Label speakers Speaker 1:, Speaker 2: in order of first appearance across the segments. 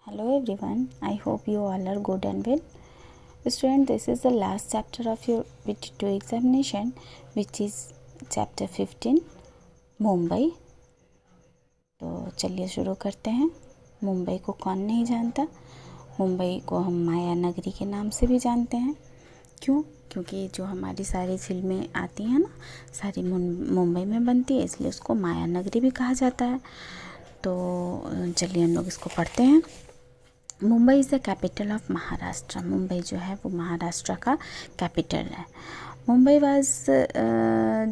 Speaker 1: Hello everyone, I hope you all are good and well. Student, this is the last chapter of your BT2 examination, which is chapter 15, Mumbai. तो चलिए शुरू करते हैं। मुंबई को कौन नहीं जानता। मुंबई को हम माया नगरी के नाम से भी जानते हैं। क्यों? क्योंकि जो हमारी सारी फिल्में आती हैं ना, सारी मुंबई में बनती है, इसलिए उसको माया नगरी भी कहा जाता है। तो चलिए हम लोग इसको पढ़ते हैं। Mumbai is the capital of Maharashtra. Mumbai जो है वो महाराष्ट्र का कैपिटल है। मुंबई वाज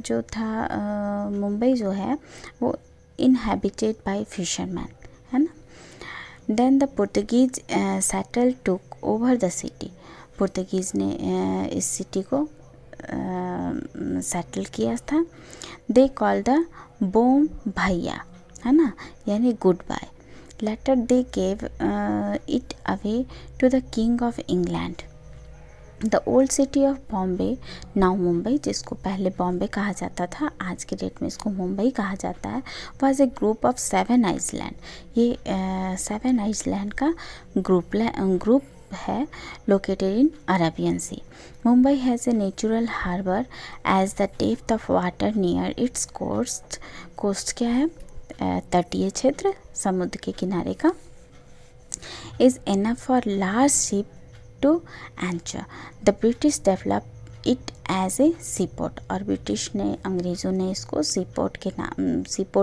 Speaker 1: जो था मुंबई जो है वो इनहेबिटेड बाय फिशरमैन, है ना। Then the Portuguese settle took over the city. Portuguese ने इस सिटी को सेटल किया था। दे कॉल द बोम भैया, है ना, यानी good bye. Later they gave it away to the King of England. The old city of Bombay, now Mumbai, जिसको पहले बॉम्बे कहा जाता था, आज के डेट में इसको मुंबई कहा जाता है, was a group of 7 island. ये 7 island का ग्रुप है located in Arabian Sea. Mumbai has a natural harbor as the depth of water near its coast. coast क्या है? तटीय क्षेत्र, समुद्र के किनारे का। Is enough for large ship to anchor. The British develop it as a sea port. और British ने, अंग्रेज़ों ने इसको सी पोर्ट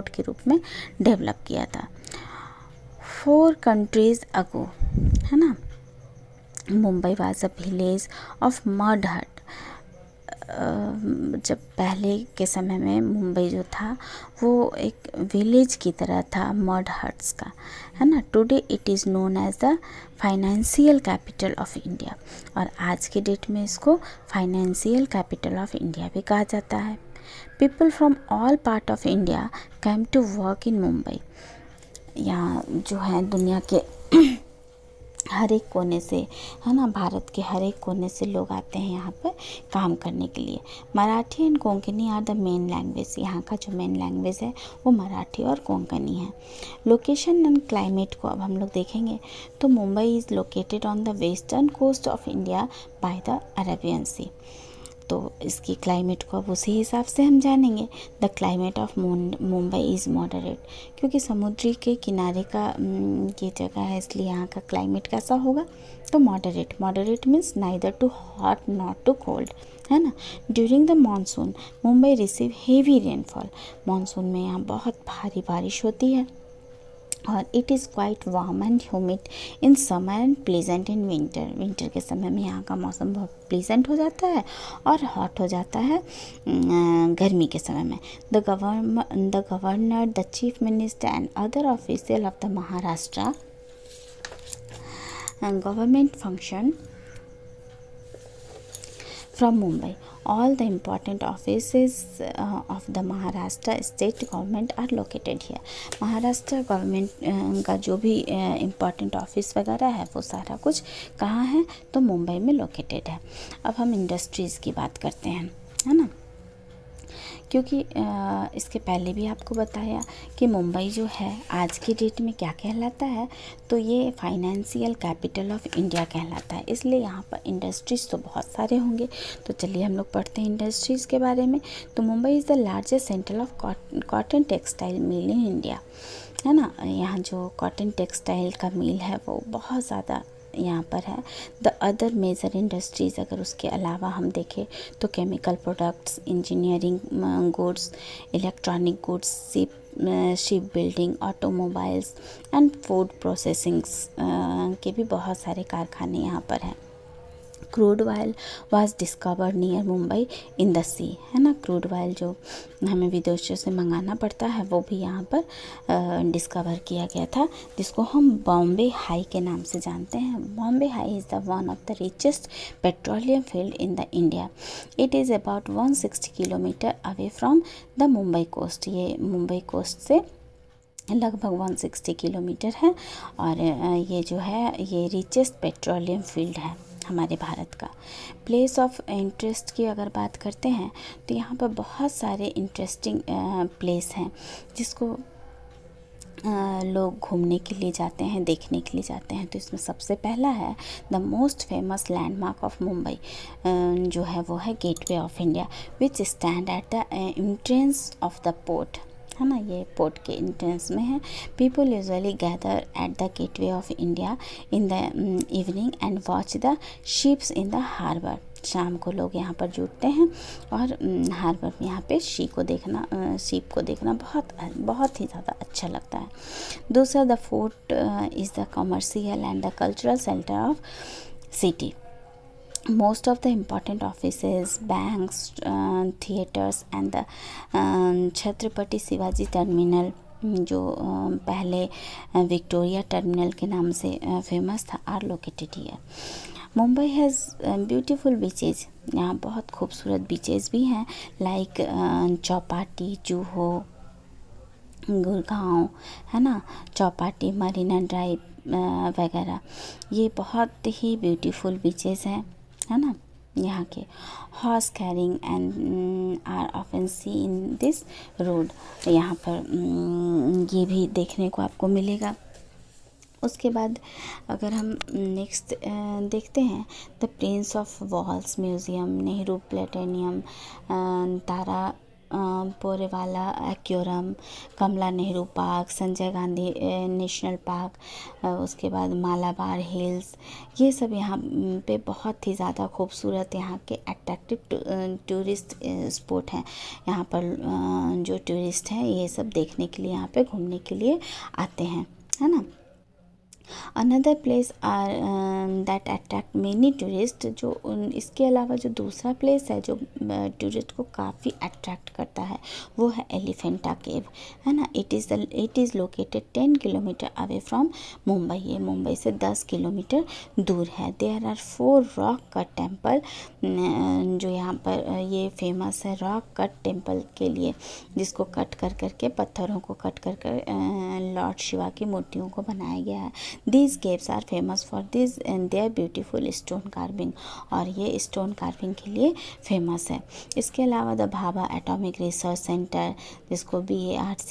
Speaker 1: के रूप में डेवलप किया था। 4 कंट्रीज अगो, है ना, Mumbai was a village of mud हट। जब पहले के समय में मुंबई जो था वो एक विलेज की तरह था, मड हट्स का, है ना। Today it is known as the financial capital of India. और आज के डेट में इसको फाइनेंशियल कैपिटल ऑफ इंडिया भी कहा जाता है। People from all part of India came to work in Mumbai. यहाँ जो है दुनिया के हर एक कोने से, है ना, भारत के हर एक कोने से लोग आते हैं यहाँ पर काम करने के लिए। Marathi and Konkani are the main language. यहाँ का जो मेन लैंग्वेज है वो मराठी और कोंकणी है। लोकेशन एंड क्लाइमेट को अब हम लोग देखेंगे तो Mumbai is located on the western coast of India by the Arabian sea. तो इसकी क्लाइमेट को अब उसी हिसाब से हम जानेंगे। The climate of Mumbai is moderate, क्योंकि समुद्री के किनारे का ये जगह है, इसलिए यहाँ का क्लाइमेट कैसा होगा? तो moderate. Moderate means neither too hot not too cold, है ना। During the monsoon Mumbai receive heavy rainfall. Monsoon में यहाँ बहुत भारी बारिश होती है। और it is quite warm and humid in summer and pleasant in winter. Winter के समय में यहाँ का मौसम बहुत प्लेजेंट हो जाता है और हॉट हो जाता है गर्मी के समय में। The governor, the chief minister and other official of the Maharashtra government function from Mumbai. All the important offices of the Maharashtra state government are located here. Maharashtra government का जो भी इम्पॉर्टेंट ऑफिस वगैरह है वो सारा कुछ कहाँ है? तो मुंबई में लोकेटेड है। अब हम इंडस्ट्रीज़ की बात करते हैं, है ना, क्योंकि इसके पहले भी आपको बताया कि मुंबई जो है आज की डेट में क्या कहलाता है? तो ये फाइनेंशियल कैपिटल ऑफ इंडिया कहलाता है, इसलिए यहाँ पर इंडस्ट्रीज़ तो बहुत सारे होंगे। तो चलिए हम लोग पढ़ते हैं इंडस्ट्रीज़ के बारे में। तो Mumbai is the largest centre of cotton textile mill in India, है ना। यहाँ जो कॉटन टेक्सटाइल का मिल है वो बहुत ज़्यादा यहाँ पर है। द अदर मेजर इंडस्ट्रीज़ अगर उसके अलावा हम देखें तो chemical products, engineering goods, electronic goods, ship building, automobiles and food processings के भी बहुत सारे कारखाने यहाँ पर हैं। Crude oil was discovered near Mumbai in the sea, है ना। क्रूड ऑयल जो हमें विदेशों से मंगाना पड़ता है वो भी यहाँ पर डिस्कवर किया गया था, जिसको हम बॉम्बे हाई के नाम से जानते हैं। Bombay high is the one of the richest petroleum field in the India. It is about 160 kilometre away from the Mumbai coast. ये मुंबई कोस्ट से लगभग 160 किलोमीटर है। और ये जो है ये रिचेस्ट पेट्रोलियम फील्ड है हमारे भारत का। प्लेस ऑफ इंटरेस्ट की अगर बात करते हैं तो यहाँ पर बहुत सारे इंटरेस्टिंग प्लेस हैं जिसको लोग घूमने के लिए जाते हैं, देखने के लिए जाते हैं। तो इसमें सबसे पहला है the most famous landmark of Mumbai, जो है वो है gateway of India, which stand at the entrance of the port, है ना, ये पोर्ट के एंट्रेंस में है। People usually gather at the gateway of India in the evening and watch the ships in the harbour. शाम को लोग यहाँ पर जुटते हैं और हार्बर में यहाँ पे शिप को देखना बहुत ही ज़्यादा अच्छा लगता है। दूसरा, the fort is the commercial and the cultural centre of city. Most of the important offices, banks, theaters and the Chhatrapati Shivaji terminal, जो पहले विक्टोरिया टर्मिनल के नाम से फेमस था, are located here. Mumbai has beautiful beaches, यहाँ बहुत खूबसूरत बीचेस भी हैं, लाइक चौपाटी, जूहू, गुड़गांव, है ना, चौपाटी, मरीना ड्राइव वगैरह, ये बहुत ही ब्यूटीफुल बीचेस हैं, है ना। यहाँ के horse carrying and are often see in this road, यहाँ पर ये भी देखने को आपको मिलेगा। उसके बाद अगर हम नेक्स्ट देखते हैं, the prince of Wales museum, Nehru planetarium, Tara Porewala aquarium, Kamala Nehru park, Sanjay Gandhi national park, उसके बाद मालाबार हिल्स, ये सब यहाँ पे बहुत ही ज़्यादा खूबसूरत यहाँ के अट्रैक्टिव टूरिस्ट स्पॉट हैं। यहाँ पर जो टूरिस्ट हैं ये सब देखने के लिए, यहाँ पे घूमने के लिए आते हैं, है ना। Another place are that attract many tourist, जो इसके अलावा जो दूसरा प्लेस है जो टूरिस्ट को काफ़ी अट्रैक्ट करता है वो है एलिफेंटा केव, है ना। It is located 10 kilometre away from Mumbai, ये मुंबई से 10 किलोमीटर दूर है। There are 4 rock cut temple, जो यहाँ पर ये फेमस है रॉक कट टेम्पल के लिए, जिसको कट कर करके पत्थरों को कट कर लॉर्ड शिवा की मूर्तियों को बनाया गया है। These caves are famous for this and their beautiful stone carving, और ये स्टोन कार्विंग के लिए फेमस है। इसके अलावा the Bhabha atomic research centre, जिसको BARC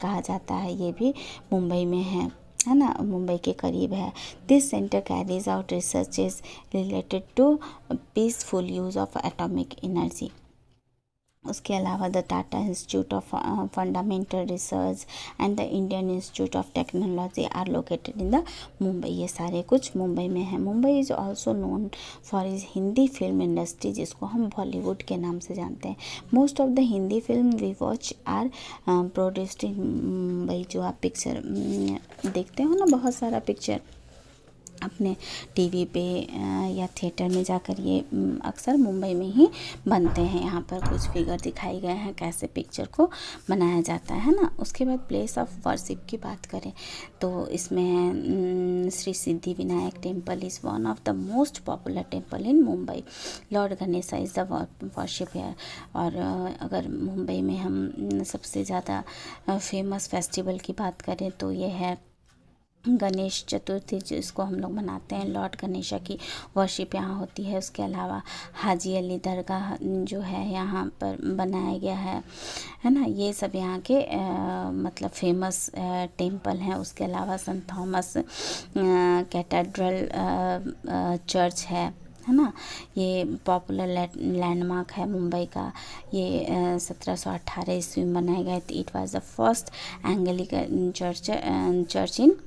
Speaker 1: कहा जाता है, ये भी मुंबई में है ना, मुंबई के करीब है। This centre carries out researches related to peaceful use of atomic energy. उसके अलावा the Tata institute of fundamental research and the Indian institute of technology are located in the Mumbai, ये सारे कुछ मुंबई में है। Mumbai is also known for is Hindi film industry, जिसको हम बॉलीवुड के नाम से जानते हैं। Most of the Hindi film we watch are produced in Mumbai. जो आप पिक्चर देखते हो ना, बहुत सारा पिक्चर अपने टीवी पे या थिएटर में जाकर, ये अक्सर मुंबई में ही बनते हैं। यहाँ पर कुछ फिगर दिखाए गए हैं कैसे पिक्चर को बनाया जाता है ना। उसके बाद प्लेस ऑफ वर्शिप की बात करें तो इसमें Shri Siddhi Vinayak temple is one of the most popular temple in Mumbai. Lord Ganesha is the worship here. और अगर मुंबई में हम सबसे ज़्यादा फेमस फेस्टिवल की बात करें तो ये है गणेश चतुर्थी, जिसको हम लोग मनाते हैं। लॉर्ड गणेशा की वर्शिप यहाँ होती है। उसके अलावा हाजी अली दरगाह जो है यहाँ पर बनाया गया है ना। ये सब यहाँ के मतलब फेमस टेम्पल हैं। उसके अलावा सेंट थॉमस कैथेड्रल चर्च है ना। ये पॉपुलर लैंडमार्क है मुंबई का। ये 1718 ईस्वी में बनाया गया। It was the first Anglican church इन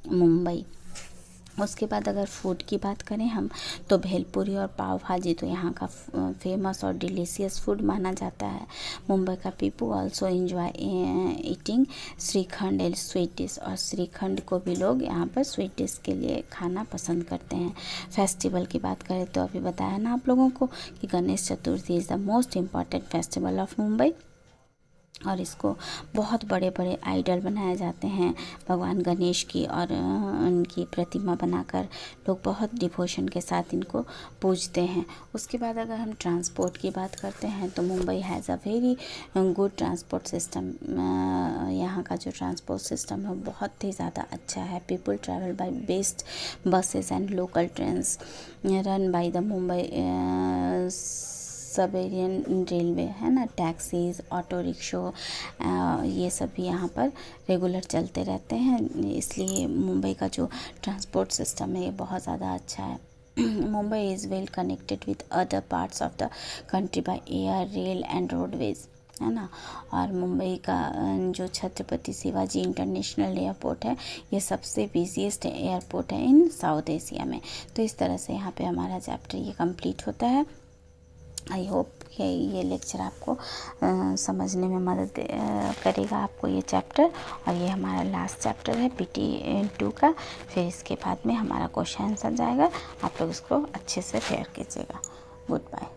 Speaker 1: मुंबई। उसके बाद अगर फूड की बात करें हम तो भेलपुरी और पाव भाजी तो यहाँ का फेमस और डिलीशियस फूड माना जाता है। मुंबई का people also enjoy eating shrikhand and sweet dish, और श्रीखंड को भी लोग यहाँ पर स्वीट डिश के लिए खाना पसंद करते हैं। फेस्टिवल की बात करें तो अभी बताया ना आप लोगों को कि Ganesh Chaturthi is the most important festival of Mumbai, और इसको बहुत बड़े बड़े आइडल बनाए जाते हैं भगवान गणेश की, और उनकी प्रतिमा बनाकर लोग बहुत डिवोशन के साथ इनको पूजते हैं। उसके बाद अगर हम ट्रांसपोर्ट की बात करते हैं तो Mumbai has a very good transport system. यहाँ का जो ट्रांसपोर्ट सिस्टम है बहुत ही ज़्यादा अच्छा है। People travel by best buses and local trains run by the Mumbai suburban railway है ना, टैक्सीज़, ऑटो रिक्शो, ये सब भी यहाँ पर रेगुलर चलते रहते हैं, इसलिए मुंबई का जो ट्रांसपोर्ट सिस्टम है ये बहुत ज़्यादा अच्छा है। Mumbai is well connected with other parts of the country by air, rail and roadways, है ना। और मुंबई का जो छत्रपति शिवाजी इंटरनेशनल एयरपोर्ट है ये सबसे बिजीएस्ट एयरपोर्ट है इन साउथ एशिया में। तो इस तरह से यहाँ पे हमारा चैप्टर ये कंप्लीट होता है। आई होप कि ये लेक्चर आपको समझने में मदद करेगा, आपको ये चैप्टर। और ये हमारा लास्ट चैप्टर है PT2 का। फिर इसके बाद में हमारा क्वेश्चन आंसर जाएगा, आप लोग इसको अच्छे से फेयर कीजिएगा। Good bye.